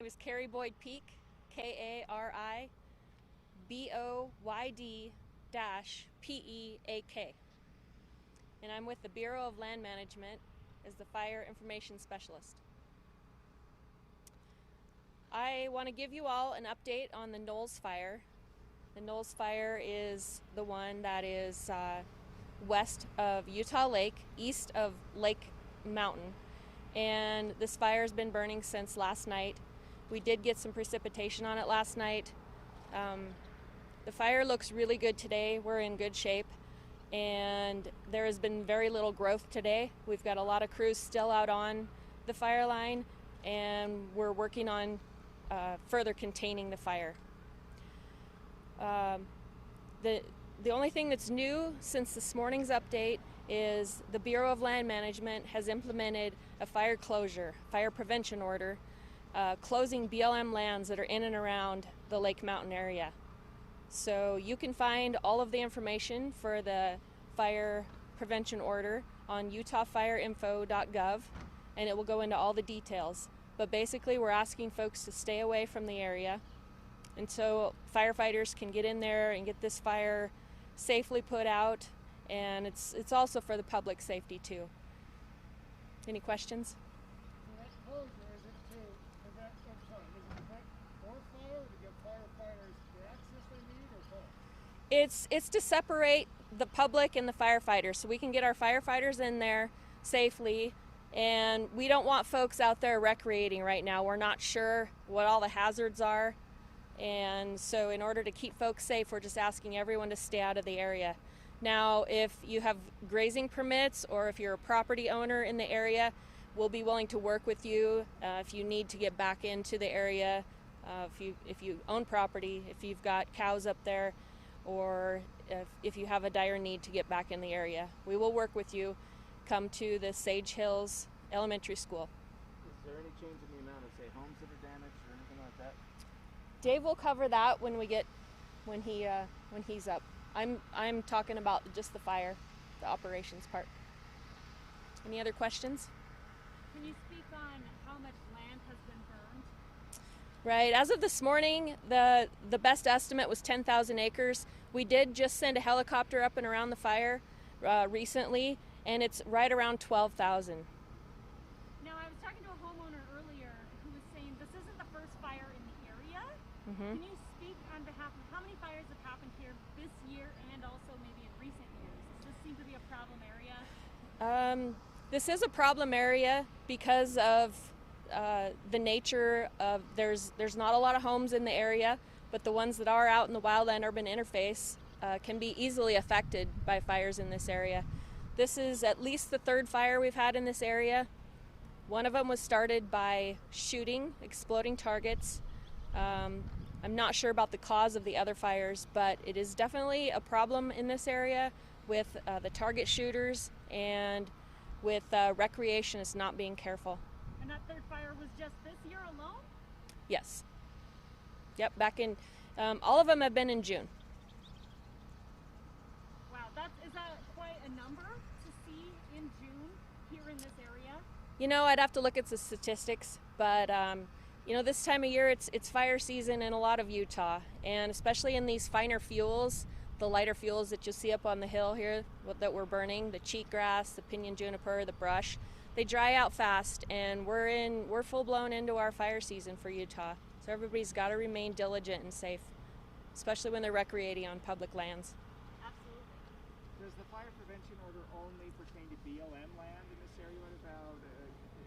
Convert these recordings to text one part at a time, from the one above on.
name is Carrie Boyd Peak, KARIBOYD-PEAK, and I'm with the Bureau of Land Management as the Fire Information Specialist. I want to give you all an update on the Knolls Fire. The Knolls Fire is the one that is west of Utah Lake, east of Lake Mountain, and this fire has been burning since last night. We did get some precipitation on it last night. The fire looks really good today. We're in good shape, and there has been very little growth today. We've got a lot of crews still out on the fire line, and we're working on further containing the fire. The only thing that's new since this morning's update is the Bureau of Land Management has implemented a fire prevention order, closing BLM lands that are in and around the Lake Mountain area. So you can find all of the information for the fire prevention order on utahfireinfo.gov, and it will go into all the details. But basically we're asking folks to stay away from the area until firefighters can get in there and get this fire safely put out, and it's also for the public safety too. Any questions? So that closure, is it to prevent, is it prevent more fire, to give firefighters the access they need, or both? It's to separate the public and the firefighters so we can get our firefighters in there safely, and we don't want folks out there recreating right now. We're not sure what all the hazards are, and so in order to keep folks safe, we're just asking everyone to stay out of the area. Now, if you have grazing permits or if you're a property owner in the area, we'll be willing to work with you if you need to get back into the area, if you own property, if you've got cows up there, or if you have a dire need to get back in the area. We will work with you. Come to the Sage Hills Elementary School. Is there any change in the amount of, say, homes that are damaged or anything like that? Dave will cover that when he's up. I'm talking about just the fire, the operations part. Any other questions? Can you speak on how much land has been burned? Right, as of this morning, the best estimate was 10,000 acres. We did just send a helicopter up and around the fire recently, and it's right around 12,000. Now, I was talking to a homeowner earlier who was saying this isn't the first fire in the area. Mm-hmm. Can you speak on behalf of how many fires have happened here this year and also maybe in recent years? Does this seem to be a problem area? This is a problem area because of the nature of there's not a lot of homes in the area, but the ones that are out in the wildland-urban interface can be easily affected by fires in this area. This is at least the third fire we've had in this area. One of them was started by shooting, exploding targets. I'm not sure about the cause of the other fires, but it is definitely a problem in this area with the target shooters and with recreationists not being careful. And that third fire was just this year alone? Yes. Yep, back in, all of them have been in June. Wow, is that quite a number to see in June here in this area? You know, I'd have to look at the statistics, but you know, this time of year it's fire season in a lot of Utah, and especially in these finer fuels, the lighter fuels that you see up on the hill here that we're burning, the cheatgrass, the pinyon juniper, the brush, they dry out fast, and we're full blown into our fire season for Utah. So everybody's got to remain diligent and safe, especially when they're recreating on public lands. Absolutely. Does the fire prevention order only pertain to BLM land in this area? What about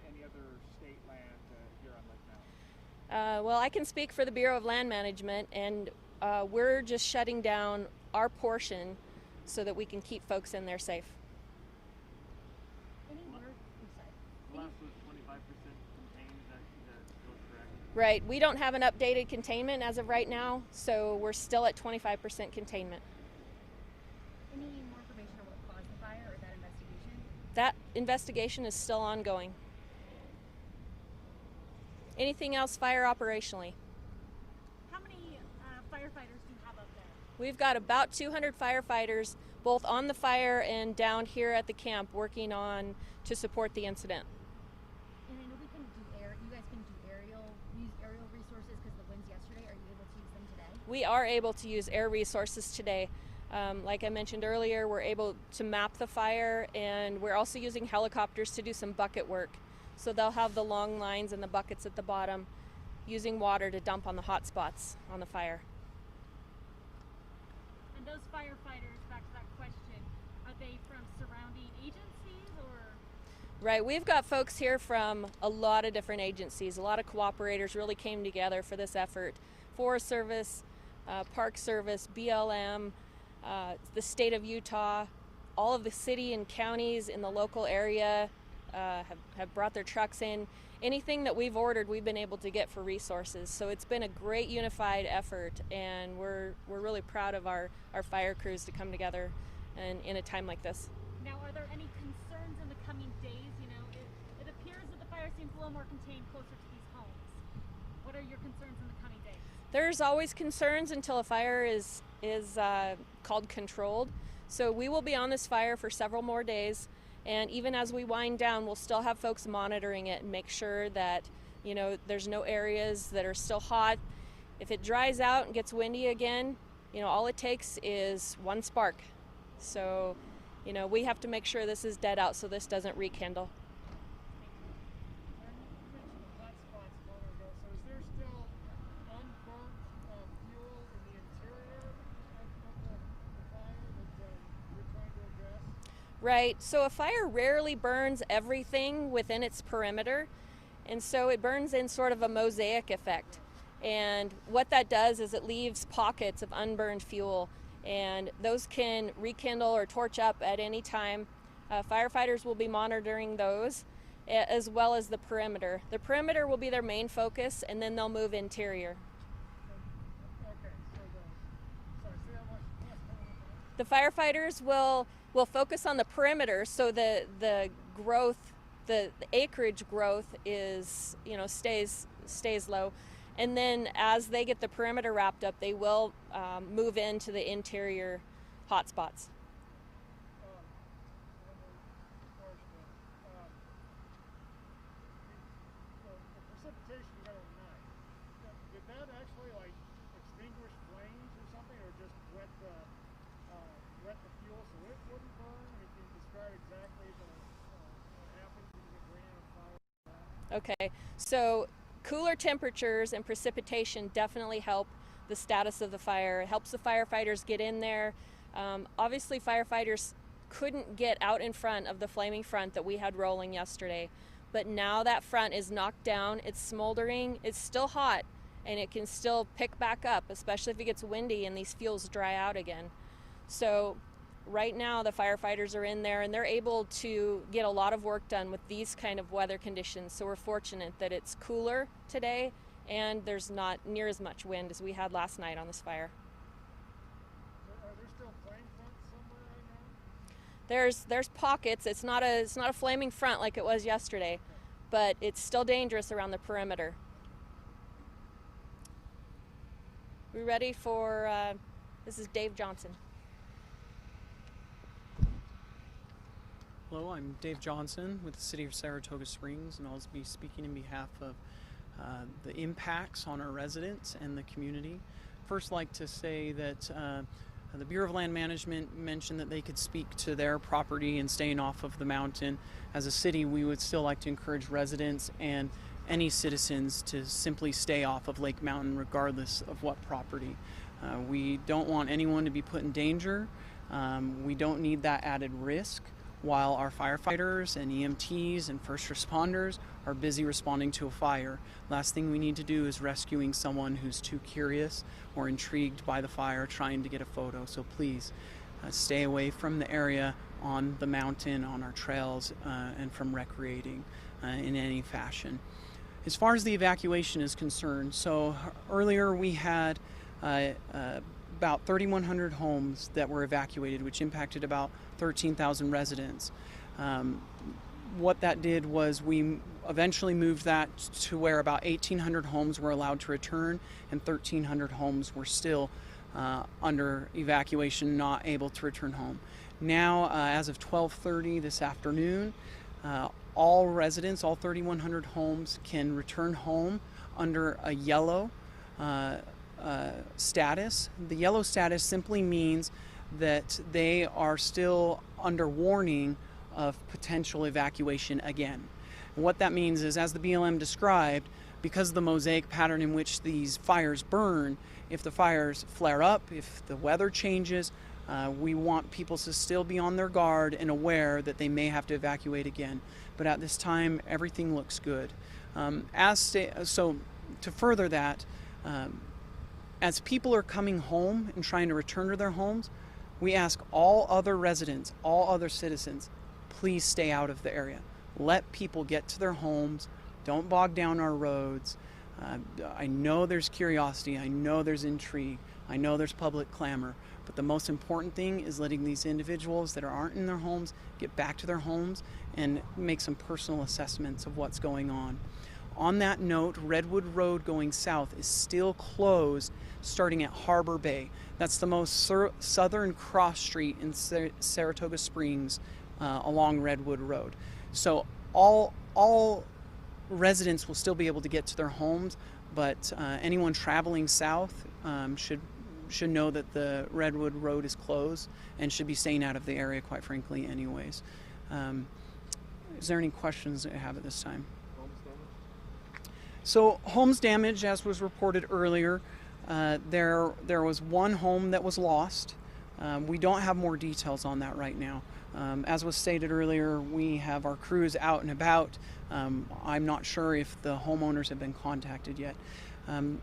any other state land here on Lake Mountain? Well, I can speak for the Bureau of Land Management, and we're just shutting down our portion so that we can keep folks in there safe. Any more? I'm sorry. Last was 25% contained, is that still correct? Right, we don't have an updated containment as of right now, so we're still at 25% containment. Any more information on what caused the fire or that investigation? That investigation is still ongoing. Anything else fire operationally? How many firefighters do you have up there? We've got about 200 firefighters, both on the fire and down here at the camp, working on to support the incident. And I know we can do you guys can do use aerial resources because of the winds yesterday? Are you able to use them today? We are able to use air resources today. Like I mentioned earlier, we're able to map the fire, and we're also using helicopters to do some bucket work. So they'll have the long lines and the buckets at the bottom, using water to dump on the hot spots on the fire. And those firefighters, back to that question, are they from surrounding agencies or? Right, we've got folks here from a lot of different agencies. A lot of cooperators really came together for this effort. Forest Service, Park Service, BLM, the state of Utah, all of the city and counties in the local area have brought their trucks in. Anything that we've ordered, we've been able to get for resources. So it's been a great unified effort, and we're really proud of our fire crews to come together and in a time like this. Now, are there any concerns in the coming days? You know, it appears that the fire seems a little more contained closer to these homes. What are your concerns in the coming days? There's always concerns until a fire is called controlled. So we will be on this fire for several more days. And even as we wind down, we'll still have folks monitoring it and make sure that, you know, there's no areas that are still hot. If it dries out and gets windy again, you know, all it takes is one spark. So, you know, we have to make sure this is dead out so this doesn't rekindle. You mentioned the hot spots a moment ago. So is there still unburnt fuel in the interior of the fire that you're trying to address? Right, so a fire rarely burns everything within its perimeter, and so it burns in sort of a mosaic effect. And what that does is it leaves pockets of unburned fuel, and those can rekindle or torch up at any time. Firefighters will be monitoring those, as well as the perimeter. The perimeter will be their main focus, and then they'll move interior. Okay, so sorry, say that one last time. The firefighters will focus on the perimeter, so the growth, the acreage growth is, you know, stays low, and then as they get the perimeter wrapped up, they will move into the interior hot spots. One more question. The precipitation you got overnight, did that actually like extinguish flames or something, or just wet the fuel so it wouldn't burn? If you describe exactly what happens when you get ran on fire. Okay, so cooler temperatures and precipitation definitely help the status of the fire. It helps the firefighters get in there. Obviously, firefighters couldn't get out in front of the flaming front that we had rolling yesterday, but now that front is knocked down, it's smoldering, it's still hot, and it can still pick back up, especially if it gets windy and these fuels dry out again. So right now the firefighters are in there and they're able to get a lot of work done with these kind of weather conditions. So we're fortunate that it's cooler today and there's not near as much wind as we had last night on this fire. Are there still flame fronts somewhere right now? There's pockets. It's not a flaming front like it was yesterday, but it's still dangerous around the perimeter. We ready for this is Dave Johnson. Hello, I'm Dave Johnson with the City of Saratoga Springs, and I'll be speaking in behalf of the impacts on our residents and the community. First, like to say that the Bureau of Land Management mentioned that they could speak to their property and staying off of the mountain. As a city, we would still like to encourage residents and any citizens to simply stay off of Lake Mountain regardless of what property. We don't want anyone to be put in danger. We don't need that added risk while our firefighters and EMTs and first responders are busy responding to a fire. Last thing we need to do is rescuing someone who's too curious or intrigued by the fire trying to get a photo. So please stay away from the area on the mountain, on our trails, and from recreating in any fashion. As far as the evacuation is concerned, so earlier we had about 3,100 homes that were evacuated, which impacted about 13,000 residents. What that did was we eventually moved that to where about 1,800 homes were allowed to return and 1,300 homes were still under evacuation, not able to return home. Now, as of 12:30 this afternoon, all residents, all 3,100 homes can return home under a yellow status. The yellow status simply means that they are still under warning of potential evacuation again. And what that means is, as the BLM described, because of the mosaic pattern in which these fires burn, if the fires flare up, if the weather changes, we want people to still be on their guard and aware that they may have to evacuate again. But at this time, everything looks good. So to further that, as people are coming home and trying to return to their homes, we ask all other residents, all other citizens, please stay out of the area. Let people get to their homes. Don't bog down our roads. I know there's curiosity. I know there's intrigue. I know there's public clamor. But the most important thing is letting these individuals that aren't in their homes get back to their homes and make some personal assessments of what's going on. On that note, Redwood Road going south is still closed starting at Harbor Bay. That's the most southern cross street in Saratoga Springs along Redwood Road. So all residents will still be able to get to their homes, but anyone traveling south should know that the Redwood Road is closed and should be staying out of the area, quite frankly, anyways. Is there any questions that you have at this time? So homes damaged, as was reported earlier, there was one home that was lost. We don't have more details on that right now. As was stated earlier, we have our crews out and about. I'm not sure if the homeowners have been contacted yet.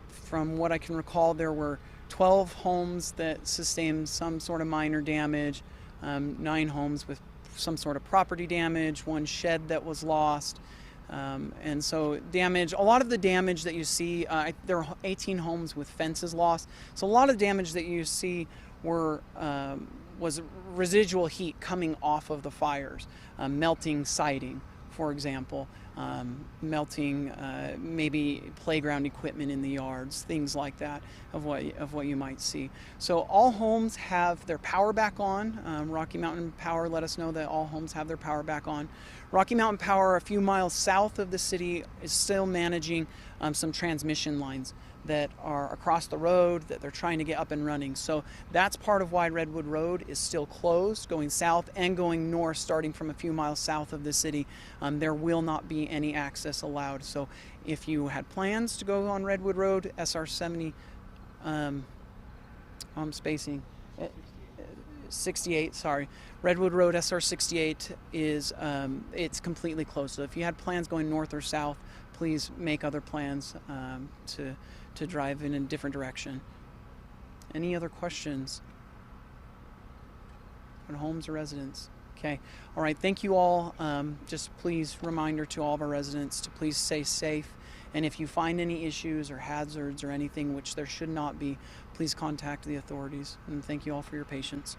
From what I can recall, there were 12 homes that sustained some sort of minor damage, 9 homes with some sort of property damage, 1 shed that was lost. And so damage, a lot of the damage that you see, there are 18 homes with fences lost. So a lot of damage that you see was residual heat coming off of the fires, melting siding, for example, melting maybe playground equipment in the yards, things like that of what you might see. So all homes have their power back on. Rocky Mountain Power let us know that all homes have their power back on. Rocky Mountain Power, a few miles south of the city, is still managing some transmission lines that are across the road that they're trying to get up and running. So that's part of why Redwood Road is still closed, going south and going north, starting from a few miles south of the city. There will not be any access allowed. So if you had plans to go on Redwood Road, SR 70, I'm spacing, 68, sorry. Redwood Road SR 68 is, it's completely closed. So if you had plans going north or south, please make other plans to drive in a different direction. Any other questions on homes or residents? Okay. All right. Thank you all. Just please, reminder to all of our residents to please stay safe. And if you find any issues or hazards or anything, which there should not be, please contact the authorities. And thank you all for your patience.